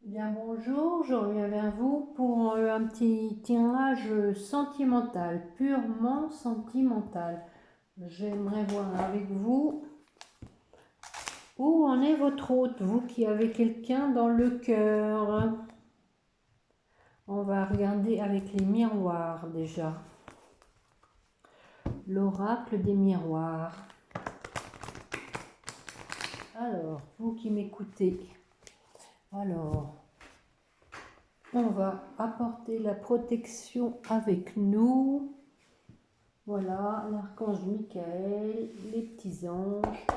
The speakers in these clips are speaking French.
Bien bonjour, je reviens vers vous pour un petit tirage sentimental, purement sentimental. J'aimerais voir avec vous où en est votre hôte, vous qui avez quelqu'un dans le cœur. On va regarder avec les miroirs déjà. L'oracle des miroirs. Alors, vous qui m'écoutez, alors, on va apporter la protection avec nous. Voilà, l'archange Michael, les petits anges,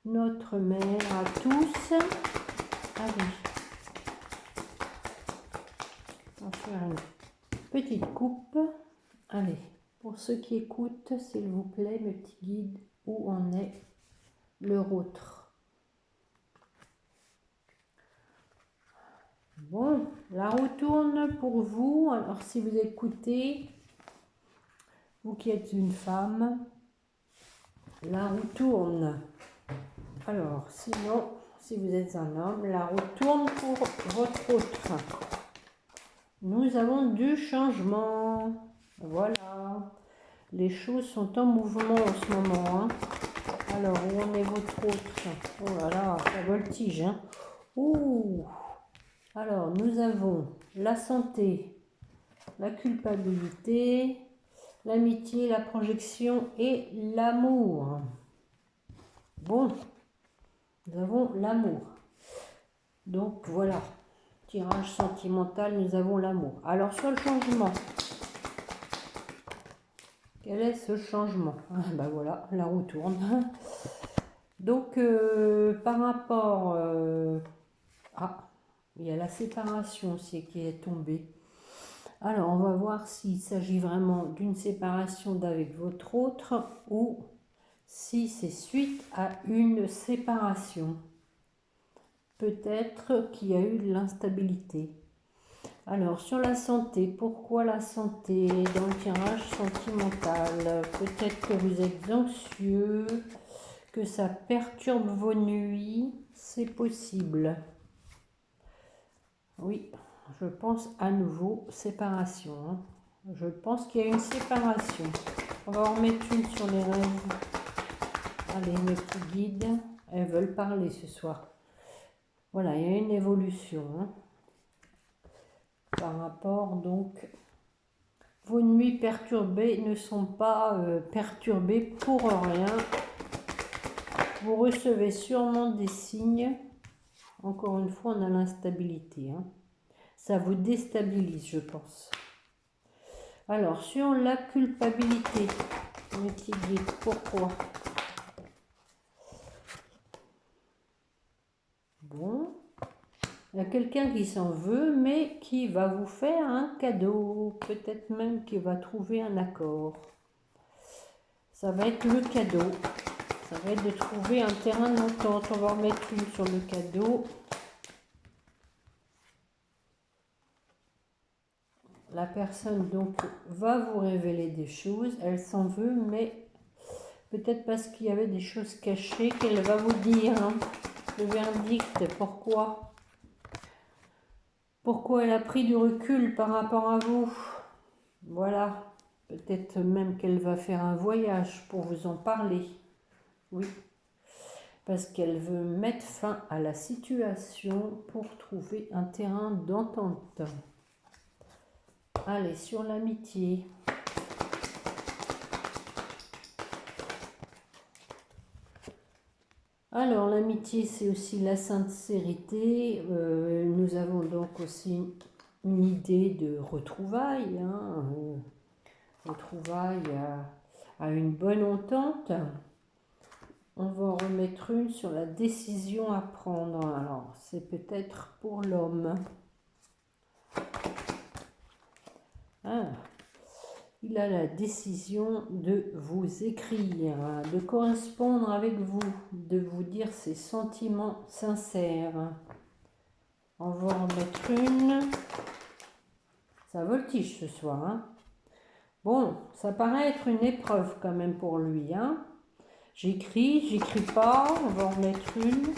notre mère à tous. Allez, on va faire une petite coupe. Allez, pour ceux qui écoutent, s'il vous plaît, mes petits guides, où en est leur autre? Bon, la roue tourne pour vous. Alors, si vous écoutez, vous qui êtes une femme, la roue tourne. Alors, sinon, si vous êtes un homme, la roue tourne pour votre autre. Nous avons du changement. Voilà. Les choses sont en mouvement en ce moment. Alors, où en est votre autre? Oh là là, ça voltige. Ouh. Alors, nous avons la santé, la culpabilité, l'amitié, la projection et l'amour. Bon, nous avons l'amour. Donc, voilà. Tirage sentimental, nous avons l'amour. Alors, sur le changement. Quel est ce changement? Ben voilà, la roue tourne. Donc, par rapport... il y a la séparation aussi qui est tombée. Alors, on va voir s'il s'agit vraiment d'une séparation d'avec votre autre ou si c'est suite à une séparation. Peut-être qu'il y a eu de l'instabilité. Alors, sur la santé, pourquoi la santé dans le tirage sentimental? Peut-être que vous êtes anxieux, que ça perturbe vos nuits, c'est possible. Oui, je pense à nouveau séparation. Je pense qu'il y a une séparation. On va en mettre une sur les rêves. Allez, mes petits guides, elles veulent parler ce soir. Voilà, il y a une évolution. Par rapport donc, vos nuits perturbées ne sont pas perturbées pour rien. Vous recevez sûrement des signes. Encore une fois, on a l'instabilité. Ça vous déstabilise, je pense. Alors, sur la culpabilité, mes petits guides, pourquoi? Bon, il y a quelqu'un qui s'en veut, mais qui va vous faire un cadeau. Peut-être même qu'il va trouver un accord. Ça va être le cadeau. Ça va être de trouver un terrain d'entente. On va en mettre une sur le cadeau. La personne donc va vous révéler des choses. Elle s'en veut, mais peut-être parce qu'il y avait des choses cachées qu'elle va vous dire. Le verdict, pourquoi? Pourquoi elle a pris du recul par rapport à vous? Voilà. Peut-être même qu'elle va faire un voyage pour vous en parler. Oui. Parce qu'elle veut mettre fin à la situation pour trouver un terrain d'entente. Allez, sur l'amitié. Alors, l'amitié, c'est aussi la sincérité. Nous avons donc aussi une idée de retrouvailles. Retrouvailles à une bonne entente. On va en remettre une sur la décision à prendre. Alors, c'est peut-être pour l'homme. Il a la décision de vous écrire, de correspondre avec vous, de vous dire ses sentiments sincères. On va en mettre une. Ça voltige ce soir. Bon, ça paraît être une épreuve quand même pour lui. J'écris pas. On va en mettre une.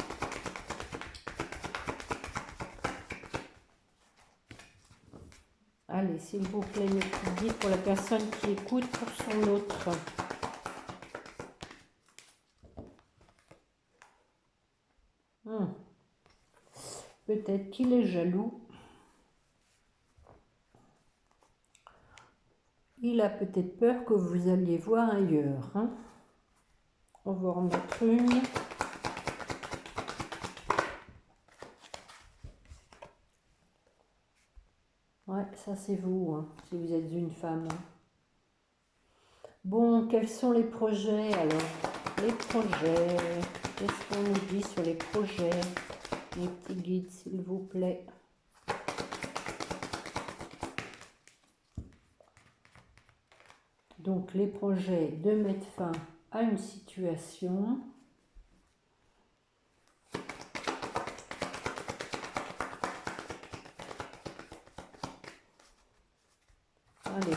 Allez, s'il vous plaît, une petite guide pour la personne qui écoute pour son autre. Peut-être qu'il est jaloux. Il a peut-être peur que vous alliez voir ailleurs. Hein. On va en remettre une. Ouais, ça c'est vous, hein, si vous êtes une femme. Bon, quels sont les projets alors? Les projets. Qu'est-ce qu'on nous dit sur les projets? Les petits guides, s'il vous plaît. Donc, les projets de mettre fin à une situation. Allez,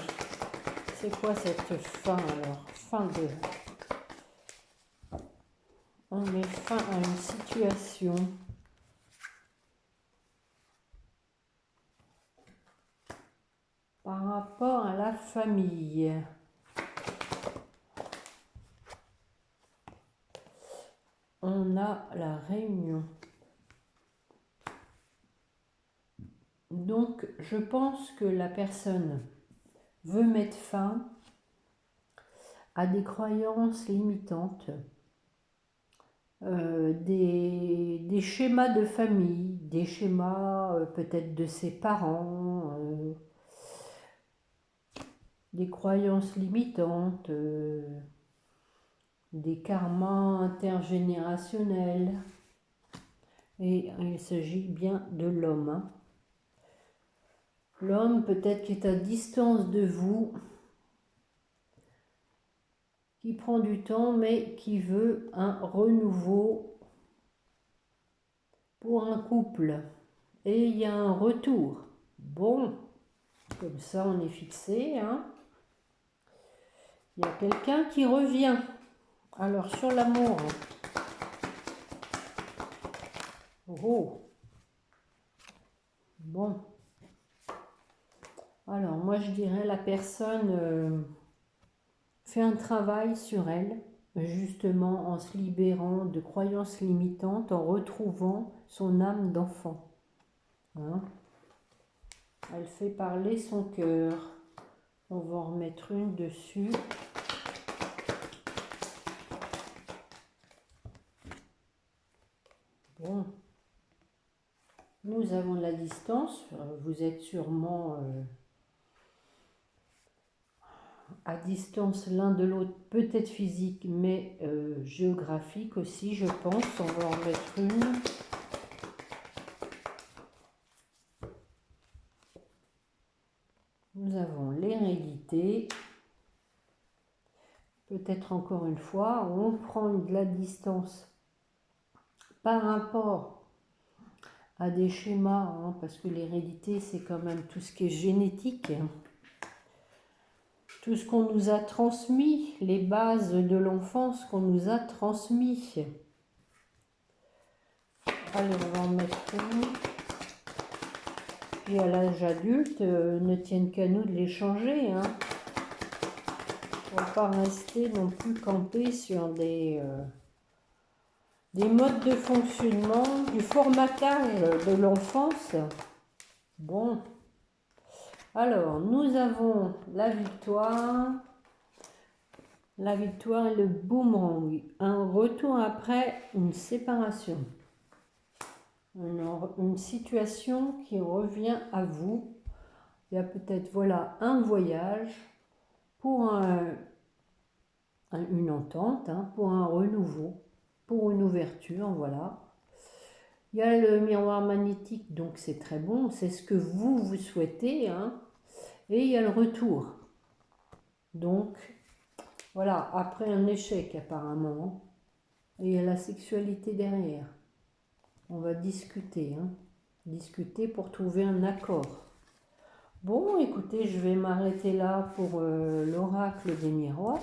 c'est quoi cette fin alors? Fin de... On met fin à une situation. Par rapport à la famille. On a la réunion. Donc, je pense que la personne veut mettre fin à des croyances limitantes, des schémas de famille, des schémas peut-être de ses parents, des croyances limitantes, des karmas intergénérationnels. Et il s'agit bien de l'homme. Hein. L'homme peut-être qui est à distance de vous, qui prend du temps, mais qui veut un renouveau pour un couple. Et il y a un retour. Bon, comme ça on est fixé. Hein. Il y a quelqu'un qui revient. Alors sur l'amour. Oh. Bon. Alors moi je dirais la personne fait un travail sur elle, justement en se libérant de croyances limitantes, en retrouvant son âme d'enfant. Hein. Elle fait parler son cœur. On va en remettre une dessus. Bon. Nous avons la distance. Vous êtes sûrement à distance l'un de l'autre, peut-être physique, mais géographique aussi, je pense. On va en remettre une. Nous avons l'hérédité. Peut-être encore une fois, on prend de la distance par rapport à des schémas, hein, parce que l'hérédité, c'est quand même tout ce qui est génétique. Tout ce qu'on nous a transmis, les bases de l'enfance qu'on nous a transmis. Allez, on va en mettre une. Et à l'âge adulte, ne tiennent qu'à nous de les changer. Hein. On ne va pas rester non plus campé sur des modes de fonctionnement, du formatage de l'enfance. Bon. Alors, nous avons la victoire et le boomerang. Un retour après une séparation. Une situation qui revient à vous. Il y a peut-être, voilà, un voyage pour une entente, hein, pour un renouveau, pour une ouverture, voilà. Il y a le miroir magnétique, donc c'est très bon, c'est ce que vous souhaitez, hein. Et il y a le retour. Donc, voilà, après un échec apparemment, et il y a la sexualité derrière. On va discuter, hein. Discuter pour trouver un accord. Bon, écoutez, je vais m'arrêter là pour l'oracle des miroirs.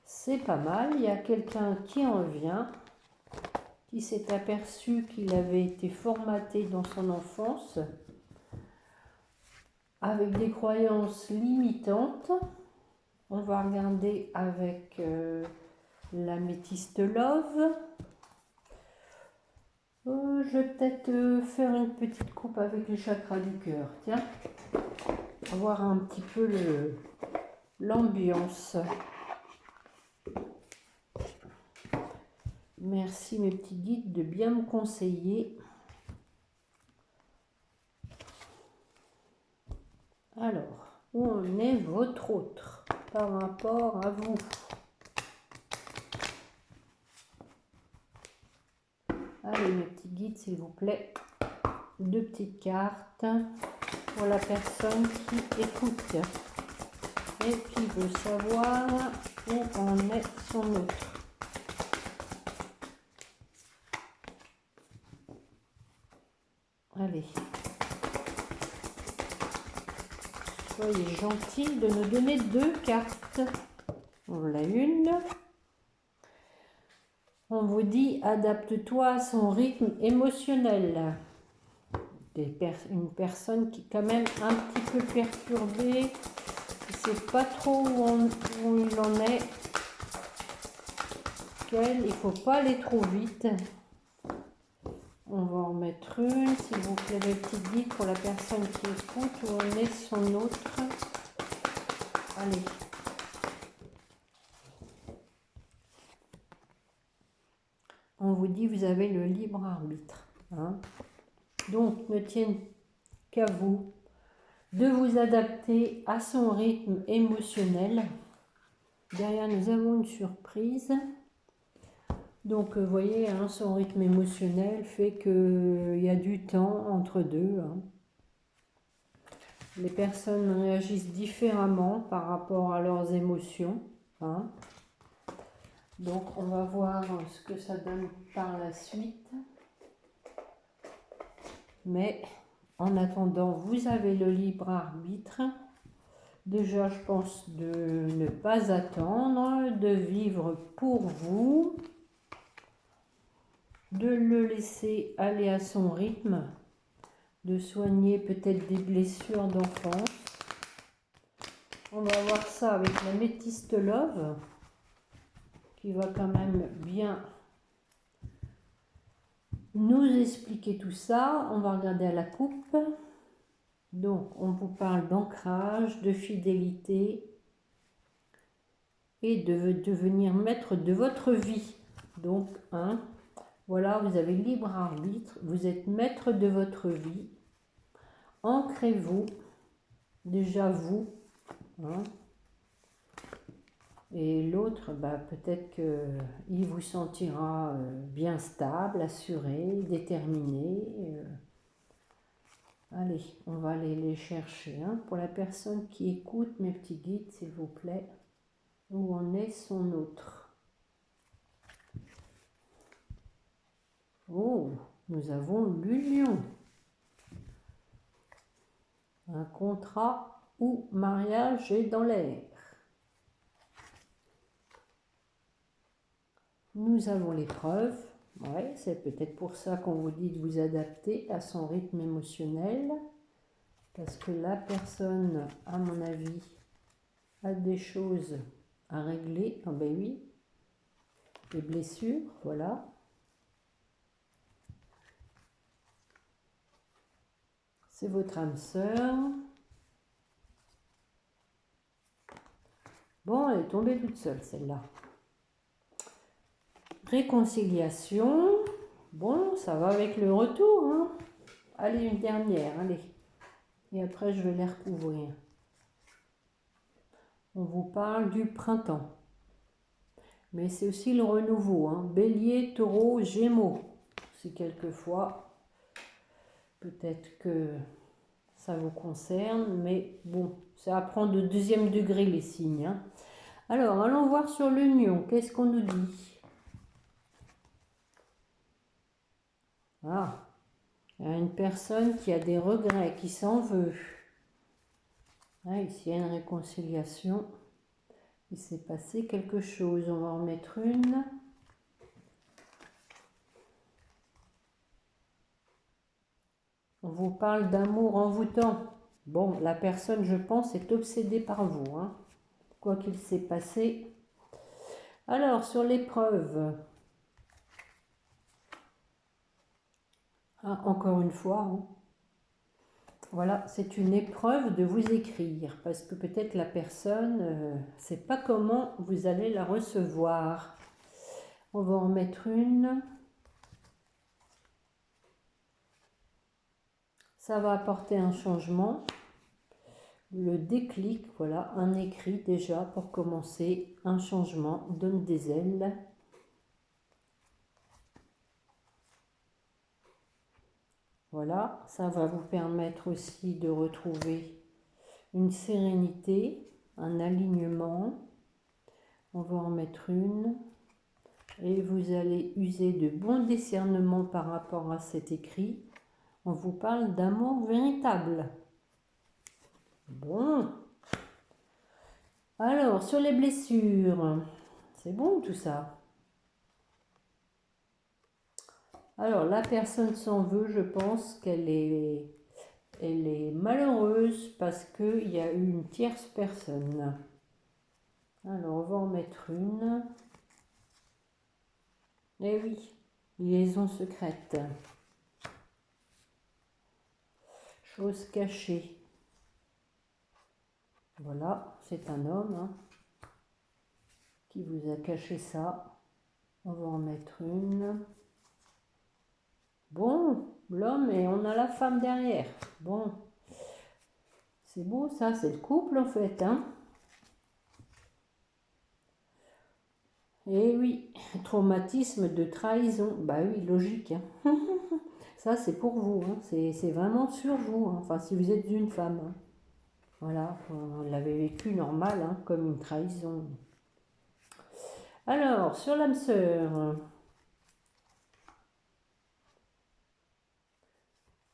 C'est pas mal, il y a quelqu'un qui revient, qui s'est aperçu qu'il avait été formaté dans son enfance avec des croyances limitantes. On va regarder avec l'améthyste love. Je vais peut-être faire une petite coupe avec le chakra du cœur. Tiens, on va voir un petit peu l'ambiance. Merci mes petits guides de bien me conseiller. Alors, où en est votre autre par rapport à vous? Allez mes petits guides, s'il vous plaît. 2 petites cartes pour la personne qui écoute et qui veut savoir où en est son autre. Allez. Soyez gentils de nous donner 2 cartes. Voilà une. On vous dit, adapte-toi à son rythme émotionnel. Une personne qui est quand même un petit peu perturbée, qui ne sait pas trop où il en est. Il ne faut pas aller trop vite. On va en mettre une, s'il vous plaît, le petit guide pour la personne qui écoute, où en est son autre. Allez. On vous dit, vous avez le libre arbitre. Hein. Donc, ne tienne qu'à vous de vous adapter à son rythme émotionnel. Derrière, nous avons une surprise. Donc, vous voyez, hein, son rythme émotionnel fait qu'il y a du temps entre deux. Hein. Les personnes réagissent différemment par rapport à leurs émotions. Hein. Donc, on va voir ce que ça donne par la suite. Mais, en attendant, vous avez le libre arbitre. Déjà, je pense de ne pas attendre, de vivre pour vous, de le laisser aller à son rythme, de soigner peut-être des blessures d'enfance. On va voir ça avec l'améthyste love, qui va quand même bien nous expliquer tout ça. On va regarder à la coupe. Donc, on vous parle d'ancrage, de fidélité et de devenir maître de votre vie. Donc, hein, voilà, vous avez libre arbitre, vous êtes maître de votre vie. Ancrez-vous, déjà vous. Hein, et l'autre, bah, peut-être qu'il vous sentira bien stable, assuré, déterminé. Allez, on va aller les chercher. Hein. Pour la personne qui écoute, mes petits guides, s'il vous plaît, où en est son autre? Oh, nous avons l'union. Un contrat ou mariage est dans l'air. Nous avons l'épreuve. Ouais, c'est peut-être pour ça qu'on vous dit de vous adapter à son rythme émotionnel. Parce que la personne, à mon avis, a des choses à régler. Ah ben oui, des blessures, voilà. C'est votre âme sœur. Bon, elle est tombée toute seule, celle-là. Réconciliation. Bon, ça va avec le retour. Hein. Allez, une dernière, allez. Et après, je vais les recouvrir. On vous parle du printemps. Mais c'est aussi le renouveau. Hein. Bélier, taureau, gémeaux. Si quelquefois, peut-être que ça vous concerne. Mais bon, ça apprend de 2e degré les signes. Hein. Alors, allons voir sur l'union. Qu'est-ce qu'on nous dit? Ah, il y a une personne qui a des regrets, qui s'en veut. Ah, ici, il y a une réconciliation. Il s'est passé quelque chose. On va en mettre une. On vous parle d'amour envoûtant. Bon, la personne, je pense, est obsédée par vous, hein, quoi qu'il s'est passé. Alors, sur l'épreuve, encore une fois, hein, voilà, c'est une épreuve de vous écrire, parce que peut-être la personne ne sait pas comment vous allez la recevoir. On va en mettre une. Ça va apporter un changement. Le déclic, voilà, un écrit déjà pour commencer. Un changement donne des ailes. Voilà, ça va vous permettre aussi de retrouver une sérénité, un alignement. On va en mettre une. Et vous allez user de bons discernements par rapport à cet écrit. On vous parle d'amour véritable. Bon. Alors, sur les blessures, c'est bon tout ça. Alors, la personne s'en veut, je pense qu'elle est malheureuse parce qu'il y a eu une tierce personne. Alors, on va en mettre une. Eh oui, liaison secrète. Chose cachée. Voilà, c'est un homme hein, qui vous a caché ça. On va en mettre une. Bon, l'homme et on a la femme derrière. Bon, c'est beau ça, c'est le couple en fait. Hein. Et oui, traumatisme de trahison. Bah oui, logique. Hein. Ça, c'est pour vous. Hein. C'est vraiment sur vous. Hein. Enfin, si vous êtes une femme. Hein. Voilà, on l'avait vécu normal, hein, comme une trahison. Alors, sur l'âme sœur,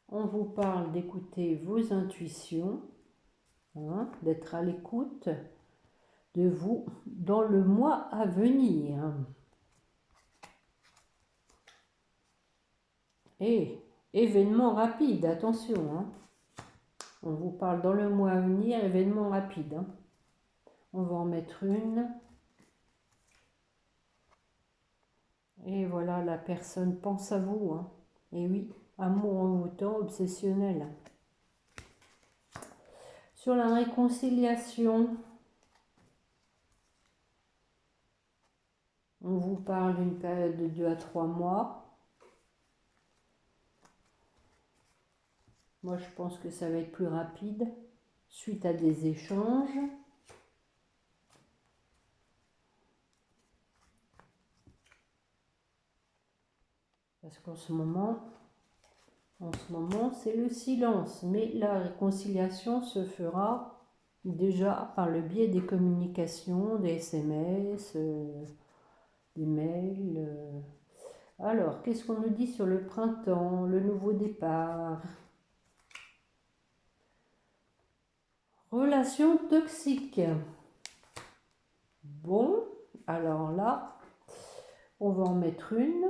on vous parle d'écouter vos intuitions, hein, d'être à l'écoute de vous dans le mois à venir. Et événement rapide, attention. Hein. On vous parle dans le mois à venir, événement rapide. Hein. On va en mettre une. Et voilà, la personne pense à vous. Hein. Et oui, amour envoûtant, obsessionnel. Sur la réconciliation, on vous parle d'une période de 2 à 3 mois. Moi, je pense que ça va être plus rapide suite à des échanges. Parce qu'en ce moment, c'est le silence. Mais la réconciliation se fera déjà par le biais des communications, des SMS, des mails. Alors, qu'est-ce qu'on nous dit sur le printemps, le nouveau départ? Relation toxique. Bon, alors là, on va en mettre une.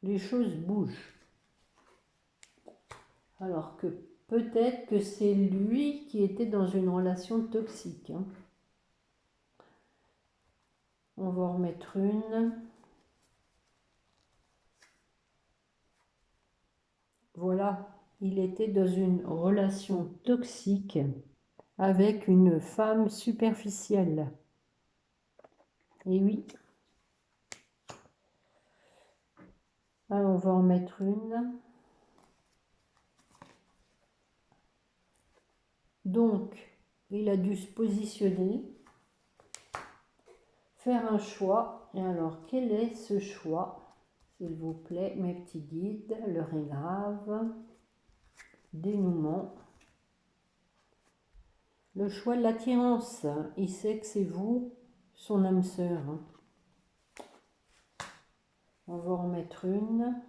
Les choses bougent. Alors que peut-être que c'est lui qui était dans une relation toxique. Hein. On va en remettre une. Voilà, il était dans une relation toxique avec une femme superficielle. Et oui. Alors, on va en mettre une. Donc, il a dû se positionner, faire un choix. Et alors, quel est ce choix? S'il vous plaît, mes petits guides, l'heure est grave. Dénouement. Le choix de l'attirance. Il sait que c'est vous, son âme sœur. On va en remettre une.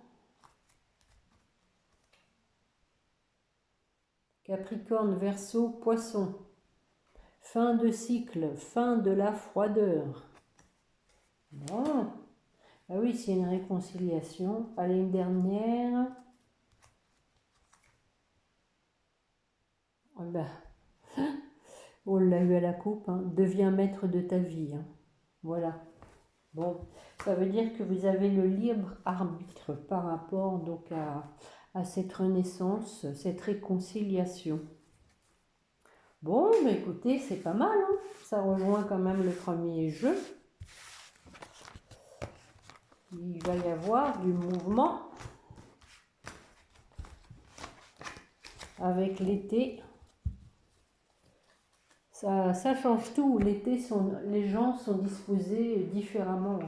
Capricorne, Verseau, Poisson. Fin de cycle, fin de la froideur. Bon. Ah oui, c'est une réconciliation. Allez, une dernière. Ah ben, on l'a eu à la coupe, hein. Deviens maître de ta vie, hein. Voilà. Bon, ça veut dire que vous avez le libre arbitre par rapport donc à cette renaissance, cette réconciliation. Bon, mais écoutez, c'est pas mal, hein. Ça rejoint quand même le premier jeu. Il va y avoir du mouvement avec l'été. Ça change tout. L'été, les gens sont disposés différemment.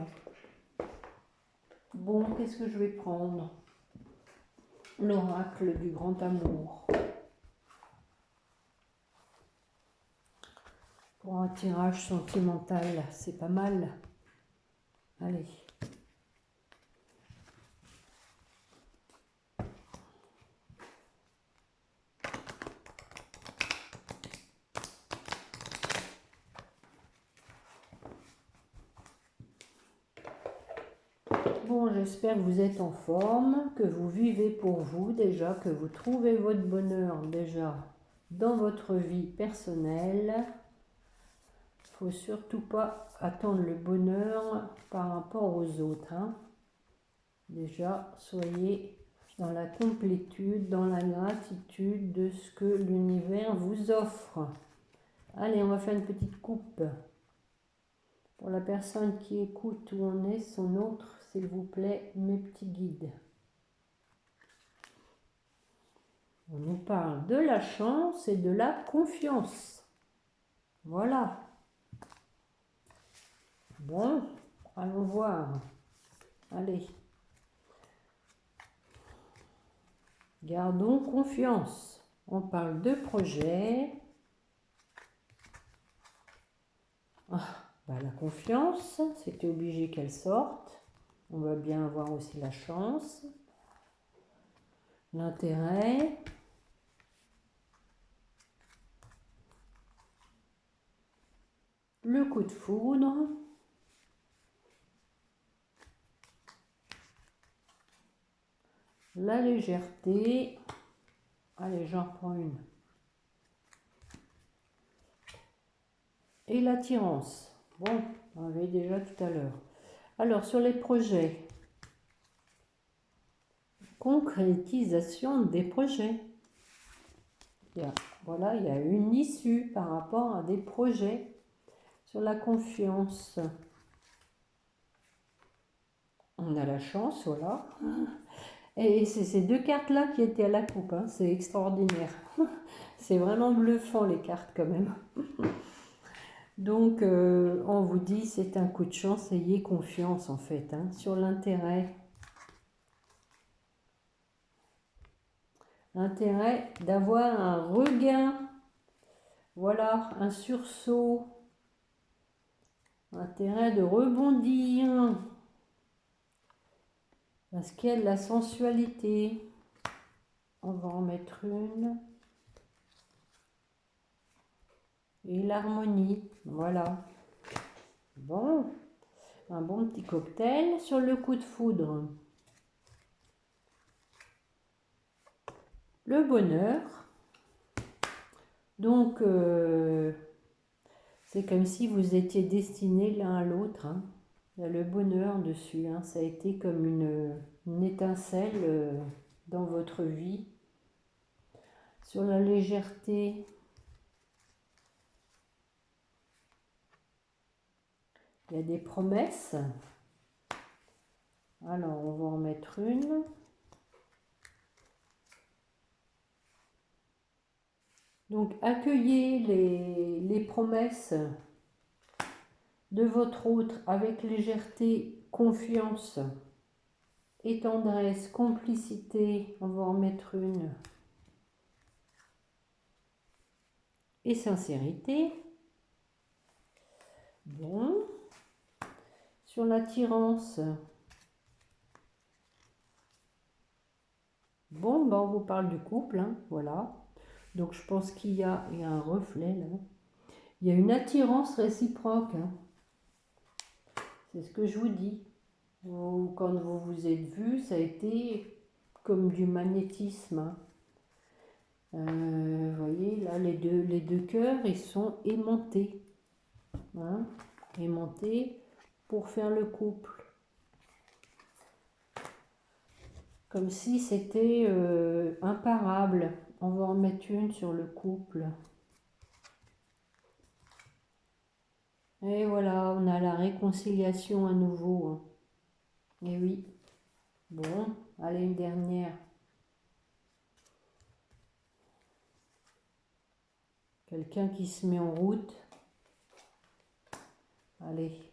Bon, qu'est-ce que je vais prendre? L'oracle du grand amour. Pour un tirage sentimental, c'est pas mal. Allez. Bon, j'espère que vous êtes en forme, que vous vivez pour vous déjà, que vous trouvez votre bonheur déjà dans votre vie personnelle. Il ne faut surtout pas attendre le bonheur par rapport aux autres, hein. Déjà, soyez dans la complétude, dans la gratitude de ce que l'univers vous offre. Allez, on va faire une petite coupe. Pour la personne qui écoute où on est, son autre, s'il vous plaît, mes petits guides. On nous parle de la chance et de la confiance. Voilà. Bon, allons voir. Allez. Gardons confiance. On parle de projet. La confiance, c'était obligé qu'elle sorte. On va bien avoir aussi la chance. L'intérêt. Le coup de foudre. La légèreté. Allez, j'en reprends une. Et l'attirance. Bon, on avait déjà tout à l'heure. Alors, sur les projets. Concrétisation des projets. Voilà, il y a une issue par rapport à des projets. Sur la confiance. On a la chance, voilà. Et c'est ces deux cartes-là qui étaient à la coupe, hein. C'est extraordinaire. C'est vraiment bluffant les cartes quand même. Donc, on vous dit, c'est un coup de chance, ayez confiance en fait, hein, sur l'intérêt. L'intérêt d'avoir un regain, voilà, un sursaut. Intérêt de rebondir. Parce qu'il y a de la sensualité. On va en mettre une. Et l'harmonie, voilà. Bon, un bon petit cocktail sur le coup de foudre. Le bonheur. Donc, c'est comme si vous étiez destinés l'un à l'autre, hein. Il y a le bonheur dessus, hein. Ça a été comme une étincelle dans votre vie. Sur la légèreté, il y a des promesses. Alors, on va en mettre une. Donc, accueillez les promesses de votre autre avec légèreté, confiance et tendresse, complicité. On va en mettre une. Et sincérité. Bon. Sur l'attirance. Bon, ben on vous parle du couple, hein, voilà. Donc je pense qu'il y a un reflet là. Il y a une attirance réciproque, hein. C'est ce que je vous dis. Quand vous vous êtes vu, ça a été comme du magnétisme, hein. Vous voyez, là, les deux cœurs, ils sont aimantés, hein, aimantés pour faire le couple. Comme si c'était imparable. On va en mettre une sur le couple. Et voilà, on a la réconciliation à nouveau, hein. Et oui. Bon, allez, une dernière. Quelqu'un qui se met en route. Allez,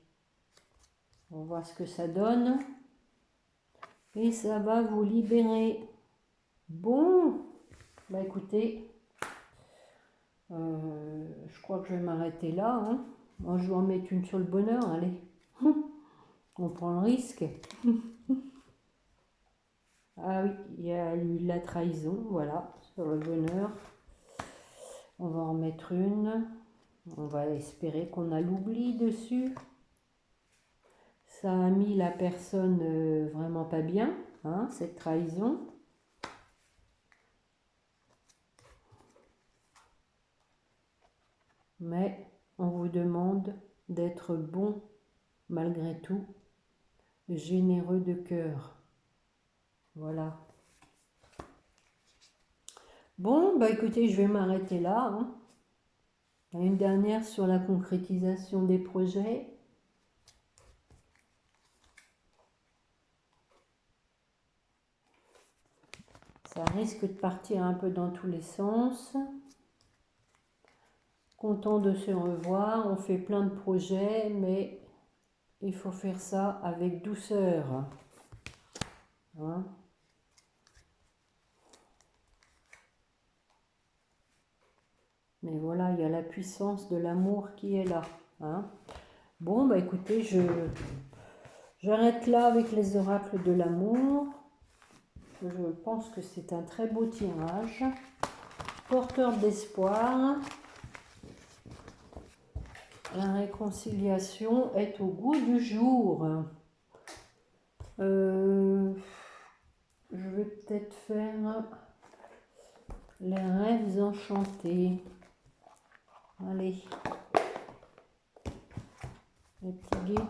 on va voir ce que ça donne. Et ça va vous libérer. Bon, bah écoutez, je crois que je vais m'arrêter là, hein. Moi, je vais en mettre une sur le bonheur, allez. On prend le risque. Ah oui, il y a eu la trahison, voilà, sur le bonheur. On va en mettre une. On va espérer qu'on a l'oubli dessus. Ça a mis la personne vraiment pas bien, hein, cette trahison. Mais on vous demande d'être bon malgré tout, généreux de cœur. Voilà. Bon, bah écoutez, je vais m'arrêter là, hein. Une dernière sur la concrétisation des projets. Ça risque de partir un peu dans tous les sens. Content de se revoir, on fait plein de projets, mais il faut faire ça avec douceur, hein. Mais voilà, il y a la puissance de l'amour qui est là, hein. Bon, bah écoutez, j'arrête là avec les oracles de l'amour. Je pense que c'est un très beau tirage, porteur d'espoir. La réconciliation est au goût du jour. Je vais peut-être faire les rêves enchantés. Allez, les petits guides,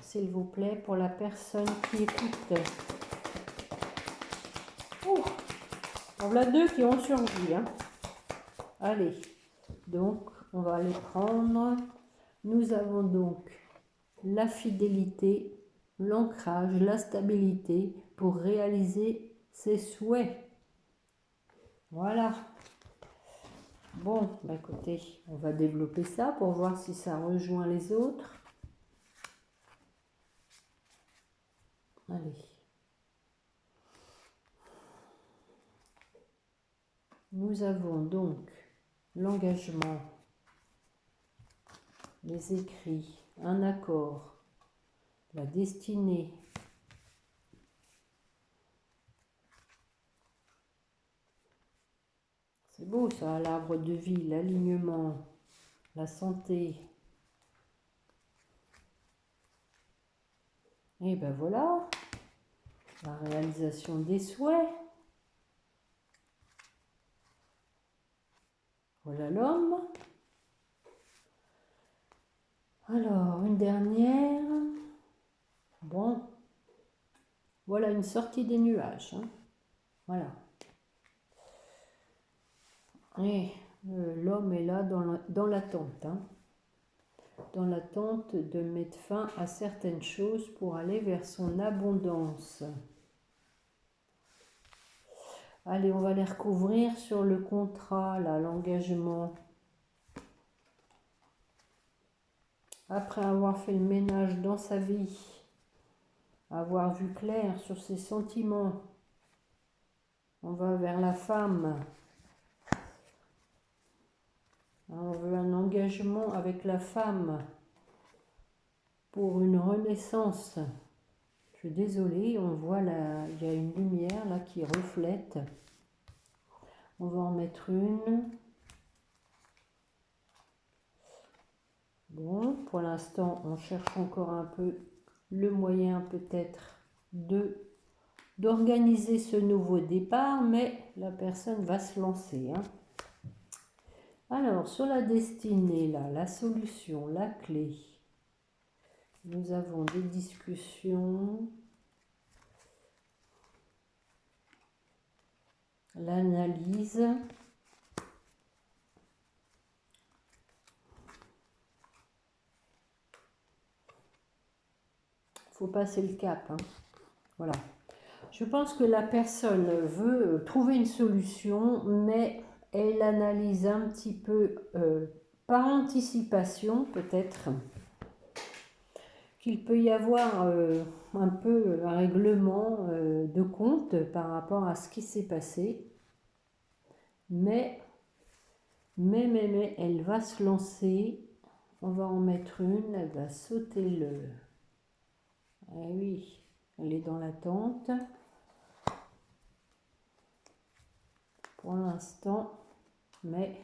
s'il vous plaît, pour la personne qui écoute. Oh, on voilà deux qui ont surgi, hein. Allez, donc on va les prendre. Nous avons donc la fidélité, l'ancrage, la stabilité pour réaliser ses souhaits. Voilà. Bon, bah écoutez, on va développer ça pour voir si ça rejoint les autres. Allez. Nous avons donc l'engagement, les écrits, un accord, la destinée, c'est beau ça, l'arbre de vie, l'alignement, la santé. Et ben voilà, la réalisation des souhaits. Voilà l'homme. Alors, une dernière. Bon, voilà une sortie des nuages, hein. Voilà. Et l'homme est là dans l'attente, hein. Dans l'attente de mettre fin à certaines choses pour aller vers son abondance. Allez, on va les recouvrir sur le contrat, là, l'engagement. Après avoir fait le ménage dans sa vie, avoir vu clair sur ses sentiments, on va vers la femme. On veut un engagement avec la femme pour une renaissance. Je suis désolée, on voit là, il y a une lumière là qui reflète. On va en mettre une. Bon, pour l'instant, on cherche encore un peu le moyen peut-être d'organiser ce nouveau départ, mais la personne va se lancer, hein. Alors, sur la destinée, là, la solution, la clé, nous avons des discussions, l'analyse, faut passer le cap, hein. Voilà. Je pense que la personne veut trouver une solution, mais elle analyse un petit peu, par anticipation peut-être, qu'il peut y avoir un peu un règlement de compte par rapport à ce qui s'est passé. Mais, elle va se lancer. On va en mettre une, elle va sauter le... Ah oui, elle est dans l'attente. Pour l'instant, mais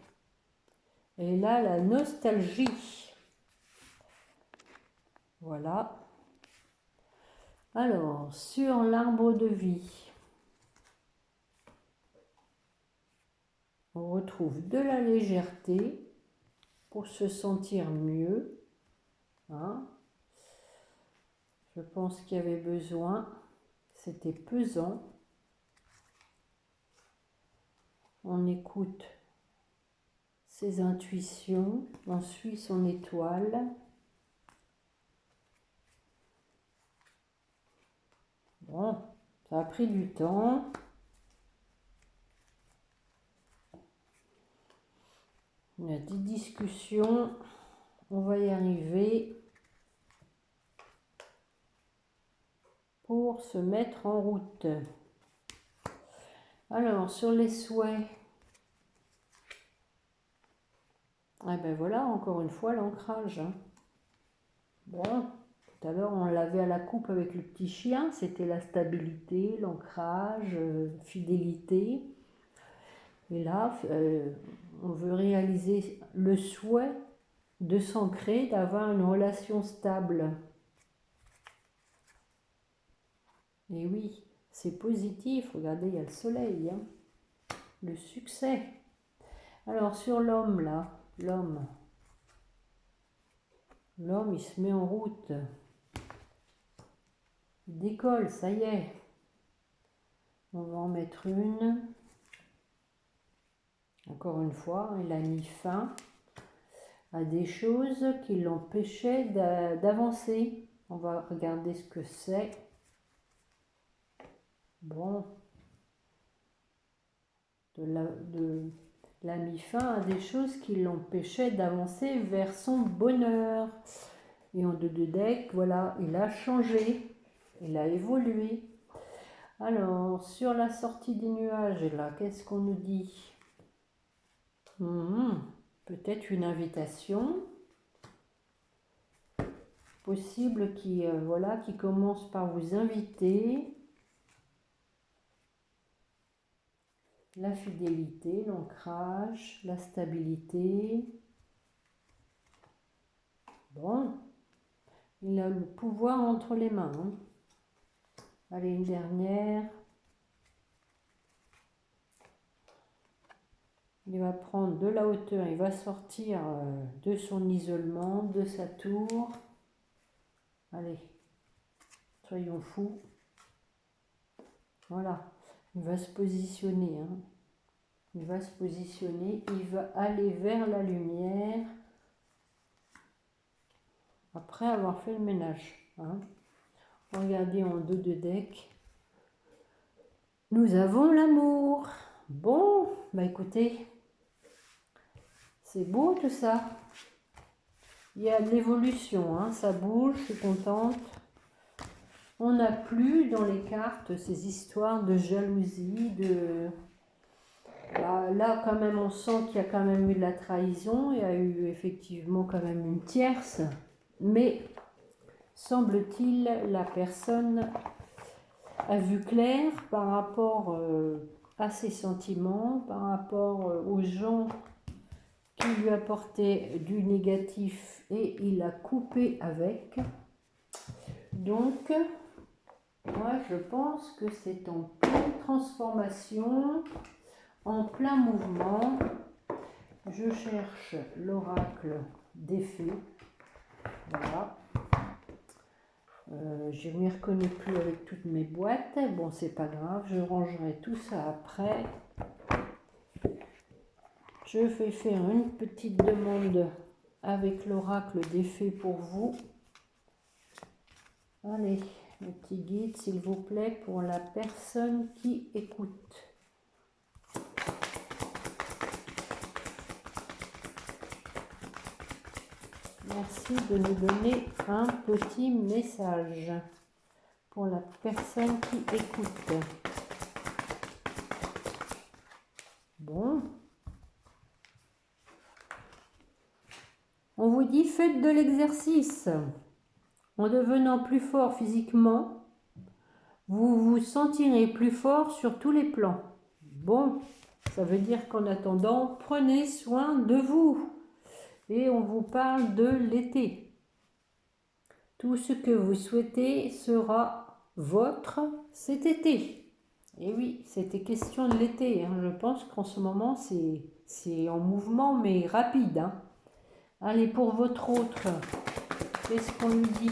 elle a la nostalgie. Voilà. Alors, sur l'arbre de vie, on retrouve de la légèreté pour se sentir mieux, hein. Je pense qu'il y avait besoin, c'était pesant. On écoute ses intuitions, on suit son étoile. Bon, ça a pris du temps. Il y a des discussions, on va y arriver pour se mettre en route. Alors, sur les souhaits, ah ben voilà, encore une fois, l'ancrage, hein. Bon, tout à l'heure, on l'avait à la coupe avec le petit chien, c'était la stabilité, l'ancrage, fidélité. Et là, on veut réaliser le souhait de s'ancrer, d'avoir une relation stable. Et oui, c'est positif, regardez, il y a le soleil, hein. Le succès. Alors sur l'homme là, l'homme, il se met en route, il décolle, ça y est. On va en mettre une. Encore une fois, il a mis fin à des choses qui l'empêchaient d'avancer. On va regarder ce que c'est. Bon, il a mis fin à des choses qui l'empêchaient d'avancer vers son bonheur. Et en 2 de deck, voilà, il a changé, il a évolué. Alors, sur la sortie des nuages, là, qu'est-ce qu'on nous dit? Peut-être une invitation. Possible qui, voilà, qui commence par vous inviter. La fidélité, l'ancrage, la stabilité. Bon, il a le pouvoir entre les mains, hein. Allez, une dernière. Il va prendre de la hauteur, il va sortir de son isolement, de sa tour. Allez, soyons fous. Voilà, il va se positionner, hein. Il va se positionner, il va aller vers la lumière après avoir fait le ménage, hein. Regardez en 2 de deck. Nous avons l'amour. Bon, bah écoutez, c'est beau tout ça. Il y a de l'évolution, hein, ça bouge, je suis contente. On n'a plus dans les cartes ces histoires de jalousie, de... Là, quand même, on sent qu'il y a quand même eu de la trahison, il y a eu effectivement quand même une tierce, mais semble-t-il, la personne a vu clair par rapport à ses sentiments, par rapport aux gens qui lui apportaient du négatif et il a coupé avec. Donc, moi, je pense que c'est en pleine transformation, en plein mouvement. Je cherche l'oracle des fées. Voilà. Je ne m'y reconnais plus avec toutes mes boîtes. Bon, c'est pas grave, je rangerai tout ça après. Je vais faire une petite demande avec l'oracle des fées pour vous. Allez, le petit guide, s'il vous plaît, pour la personne qui écoute. Merci de nous donner un petit message pour la personne qui écoute. Bon. On vous dit, faites de l'exercice. En devenant plus fort physiquement, vous vous sentirez plus fort sur tous les plans. Bon, ça veut dire qu'en attendant, prenez soin de vous. Et on vous parle de l'été. Tout ce que vous souhaitez sera votre cet été. Et oui, c'était question de l'été. Hein. Je pense qu'en ce moment, c'est en mouvement, mais rapide. Hein. Allez, pour votre autre, qu'est-ce qu'on lui dit?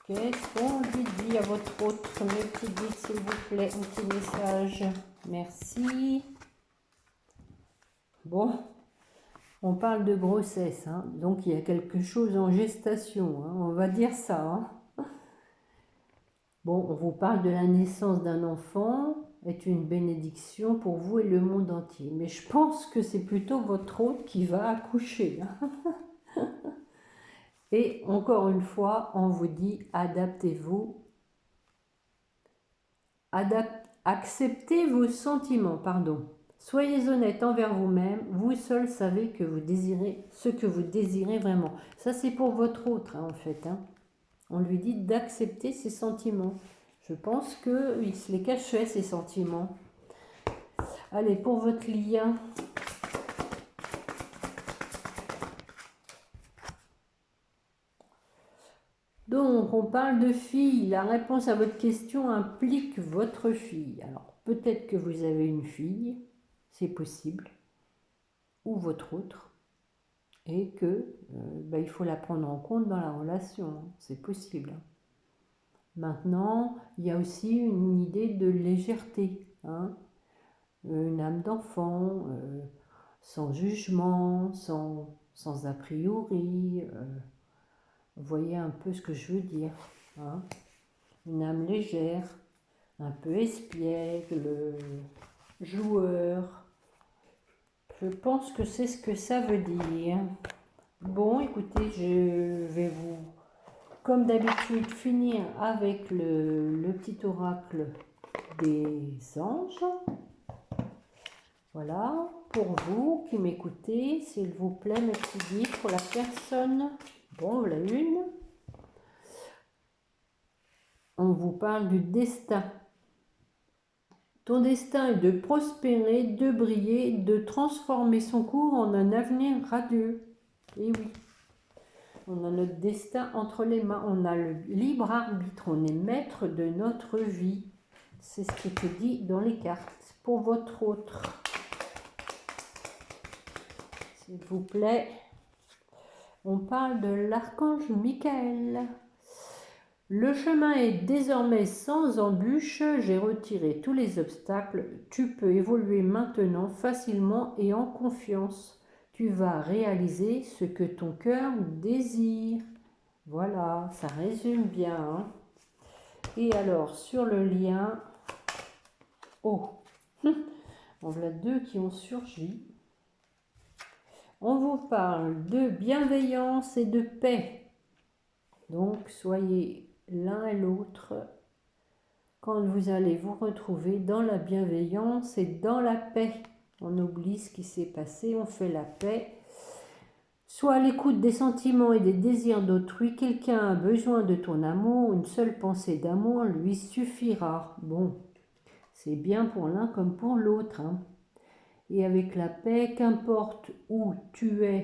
Qu'est-ce qu'on lui dit à votre autre, mes petits guides, s'il vous plaît, un petit message. Merci. Bon, on parle de grossesse, hein, donc il y a quelque chose en gestation, hein, on va dire ça. Hein. Bon, on vous parle de la naissance d'un enfant, est une bénédiction pour vous et le monde entier. Mais je pense que c'est plutôt votre hôte qui va accoucher. Hein. Et encore une fois, on vous dit, adaptez-vous. Acceptez vos sentiments, pardon. Soyez honnête envers vous-même, vous seul savez que vous désirez ce que vous désirez vraiment. Ça, c'est pour votre autre, hein, en fait. Hein. On lui dit d'accepter ses sentiments. Je pense qu'il se les cachait, ses sentiments. Allez, pour votre lien. Donc, on parle de fille. La réponse à votre question implique votre fille. Alors, peut-être que vous avez une fille, c'est possible, ou votre autre, et que il faut la prendre en compte dans la relation. C'est possible. Maintenant, il y a aussi une idée de légèreté. Hein, une âme d'enfant, sans jugement, sans a priori. Vous voyez un peu ce que je veux dire. Hein, une âme légère, un peu espiègle, joueur. Je pense que c'est ce que ça veut dire. Bon, écoutez, je vais vous, comme d'habitude, finir avec le petit oracle des anges. Voilà, pour vous qui m'écoutez, s'il vous plaît, mes petits guides, pour la personne, bon, voilà une. On vous parle du destin. Ton destin est de prospérer, de briller, de transformer son cours en un avenir radieux. Et oui, on a notre destin entre les mains, on a le libre arbitre, on est maître de notre vie. C'est ce qui te dit dans les cartes. Pour votre autre, s'il vous plaît, on parle de l'archange Michael. Le chemin est désormais sans embûche, j'ai retiré tous les obstacles, tu peux évoluer maintenant facilement et en confiance. Tu vas réaliser ce que ton cœur désire. Voilà, ça résume bien. Hein. Et alors, sur le lien, oh, on voit deux qui ont surgi. On vous parle de bienveillance et de paix. Donc, soyez l'un et l'autre quand vous allez vous retrouver dans la bienveillance et dans la paix. On oublie ce qui s'est passé, on fait la paix. Sois à l'écoute des sentiments et des désirs d'autrui. Quelqu'un a besoin de ton amour, une seule pensée d'amour lui suffira. Bon, c'est bien pour l'un comme pour l'autre. Hein. et avec la paix, qu'importe où tu es